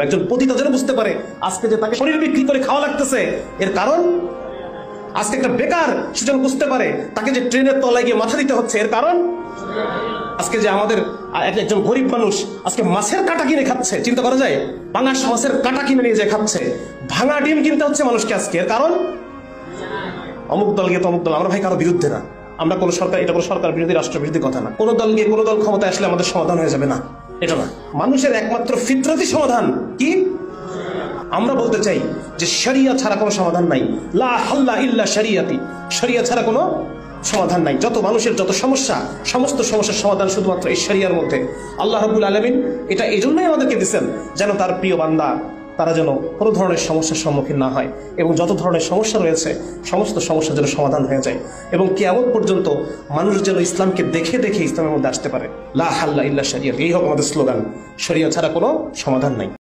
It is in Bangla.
একজন পতিতা যেন বুঝতে পারে আজকে যে তাকে শরীর বিক্রি করে খাওয়া লাগতেছে এর কারণ, আজকে একটা বেকার সে যেন বুঝতে পারে তাকে যে ট্রেনের তলায় গিয়ে মাথা দিতে হচ্ছে এর কারণ, আজকে যে আমাদের একজন গরিব মানুষ আজকে মাছের কাঁটা কিনে খাচ্ছে, চিন্তা করা যায়, পাঙাশ মাছের কাঁটা কিনে নিয়ে যে খাচ্ছে, ভাঙা ডিম কিনতে হচ্ছে মানুষকে আজকে, এর কারণ অমুক দল গিয়ে তমুক দল। আমরা ভাই কারো বিরুদ্ধে না, আমরা কোনো সরকার, এটা কোনো সরকার বিরোধী রাষ্ট্র বিরোধী কথা না, কোনো দল গিয়ে কোনো দল ক্ষমতা আসলে আমাদের সমাধান হয়ে যাবে না, এটা না। মানুষের একমাত্র ফিতরতি সমাধান কি? আমরা বলতে চাই যে শরিয়া ছাড়া কোনো সমাধান নাই, লা হাল্লা ইল্লা শরিয়াতি, শরিয়া ছাড়া কোনো সমাধান নাই। যত মানুষের যত সমস্যা, সমস্ত সমস্যার সমাধান শুধুমাত্র এই শরিয়ার মধ্যে। আল্লাহ রাব্বুল আলামিন এটা এই জন্যই আমাদেরকে দিচ্ছেন যেন তার প্রিয় বান্দা তারা যেন কোনো ধরনের সমস্যার সম্মুখীন না হয়, এবং যত ধরনের সমস্যা রয়েছে সমস্ত সমস্যা যেন সমাধান হয়ে যায়, এবং কিয়ামত পর্যন্ত মানুষ যেন ইসলামকে দেখে দেখে ইসলামের মধ্যে আসতে পারে। লা হাল্লা ইল্লা শরিয়াতি, এই হোক আমাদের স্লোগান, শরিয়া ছাড়া কোনো সমাধান নাই।